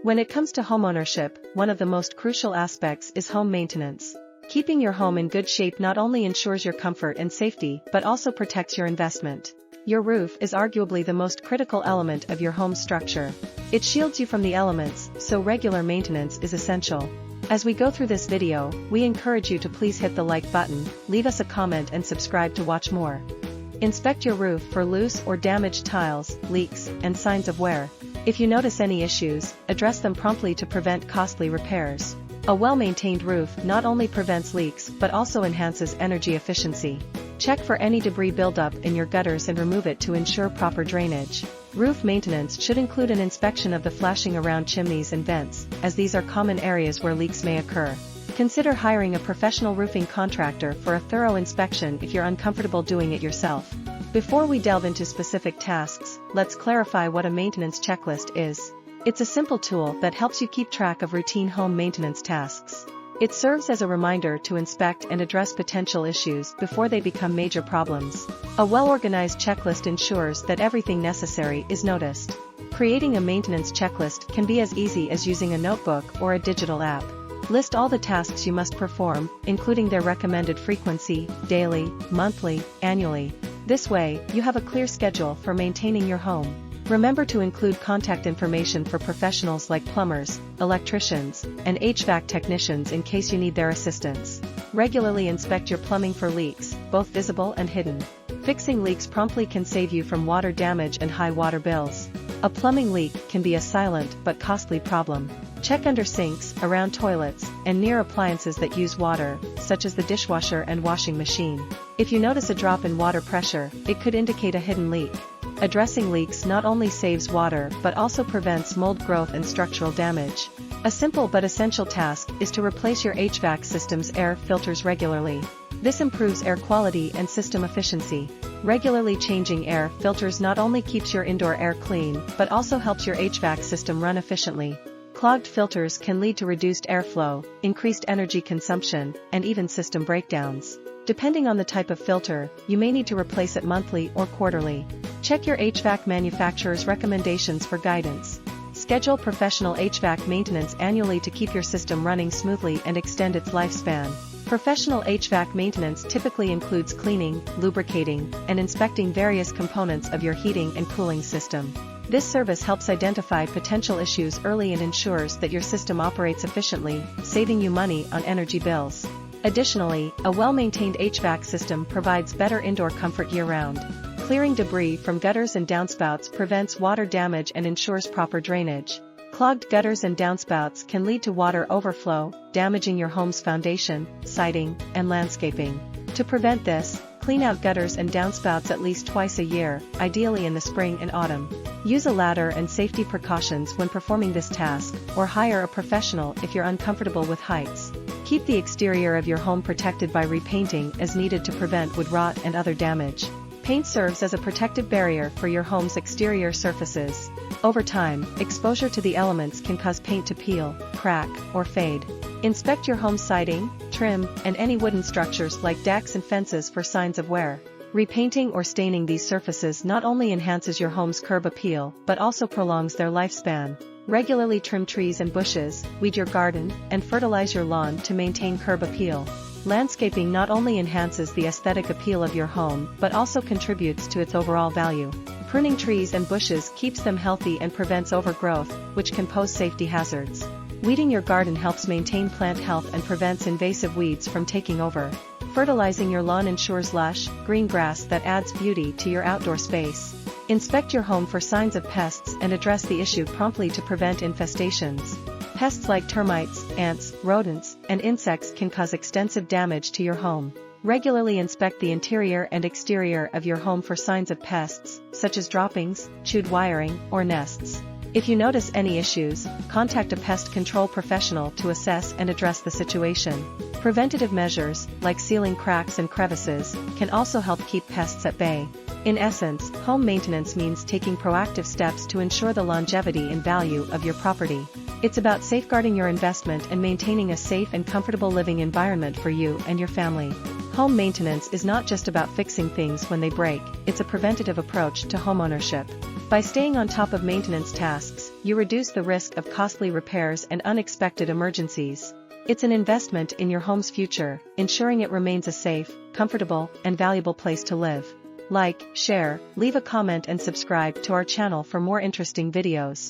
When it comes to homeownership, one of the most crucial aspects is home maintenance. Keeping your home in good shape not only ensures your comfort and safety but also protects your investment. Your roof is arguably the most critical element of your home's structure. It shields you from the elements, so regular maintenance is essential. As we go through this video, we encourage you to please hit the like button, leave us a comment and subscribe to watch more. Inspect your roof for loose or damaged tiles, leaks, and signs of wear. If you notice any issues, address them promptly to prevent costly repairs. A well-maintained roof not only prevents leaks but also enhances energy efficiency. Check for any debris buildup in your gutters and remove it to ensure proper drainage. Roof maintenance should include an inspection of the flashing around chimneys and vents, as these are common areas where leaks may occur. Consider hiring a professional roofing contractor for a thorough inspection if you're uncomfortable doing it yourself. Before we delve into specific tasks, let's clarify what a maintenance checklist is. It's a simple tool that helps you keep track of routine home maintenance tasks. It serves as a reminder to inspect and address potential issues before they become major problems. A well-organized checklist ensures that everything necessary is noticed. Creating a maintenance checklist can be as easy as using a notebook or a digital app. List all the tasks you must perform, including their recommended frequency, daily, monthly, annually. This way, you have a clear schedule for maintaining your home. Remember to include contact information for professionals like plumbers, electricians, and HVAC technicians in case you need their assistance. Regularly inspect your plumbing for leaks, both visible and hidden. Fixing leaks promptly can save you from water damage and high water bills. A plumbing leak can be a silent but costly problem. Check under sinks, around toilets, and near appliances that use water, such as the dishwasher and washing machine. If you notice a drop in water pressure, it could indicate a hidden leak. Addressing leaks not only saves water but also prevents mold growth and structural damage. A simple but essential task is to replace your HVAC system's air filters regularly. This improves air quality and system efficiency. Regularly changing air filters not only keeps your indoor air clean but also helps your HVAC system run efficiently. Clogged filters can lead to reduced airflow, increased energy consumption, and even system breakdowns. Depending on the type of filter, you may need to replace it monthly or quarterly. Check your HVAC manufacturer's recommendations for guidance. Schedule professional HVAC maintenance annually to keep your system running smoothly and extend its lifespan. Professional HVAC maintenance typically includes cleaning, lubricating, and inspecting various components of your heating and cooling system. This service helps identify potential issues early and ensures that your system operates efficiently, saving you money on energy bills. Additionally, a well-maintained HVAC system provides better indoor comfort year-round. Clearing debris from gutters and downspouts prevents water damage and ensures proper drainage. Clogged gutters and downspouts can lead to water overflow, damaging your home's foundation, siding, and landscaping. To prevent this, clean out gutters and downspouts at least twice a year, ideally in the spring and autumn. Use a ladder and safety precautions when performing this task, or hire a professional if you're uncomfortable with heights. Keep the exterior of your home protected by repainting as needed to prevent wood rot and other damage. Paint serves as a protective barrier for your home's exterior surfaces. Over time, exposure to the elements can cause paint to peel, crack, or fade. Inspect your home's siding, trim, and any wooden structures like decks and fences for signs of wear. Repainting or staining these surfaces not only enhances your home's curb appeal but also prolongs their lifespan. Regularly trim trees and bushes, weed your garden, and fertilize your lawn to maintain curb appeal. Landscaping not only enhances the aesthetic appeal of your home but also contributes to its overall value. Pruning trees and bushes keeps them healthy and prevents overgrowth, which can pose safety hazards. Weeding your garden helps maintain plant health and prevents invasive weeds from taking over. Fertilizing your lawn ensures lush, green grass that adds beauty to your outdoor space. Inspect your home for signs of pests and address the issue promptly to prevent infestations. Pests like termites, ants, rodents, and insects can cause extensive damage to your home. Regularly inspect the interior and exterior of your home for signs of pests, such as droppings, chewed wiring, or nests. If you notice any issues, contact a pest control professional to assess and address the situation. Preventative measures, like sealing cracks and crevices, can also help keep pests at bay. In essence, home maintenance means taking proactive steps to ensure the longevity and value of your property. It's about safeguarding your investment and maintaining a safe and comfortable living environment for you and your family. Home maintenance is not just about fixing things when they break, it's a preventative approach to homeownership. By staying on top of maintenance tasks, you reduce the risk of costly repairs and unexpected emergencies. It's an investment in your home's future, ensuring it remains a safe, comfortable, and valuable place to live. Like, share, leave a comment and subscribe to our channel for more interesting videos.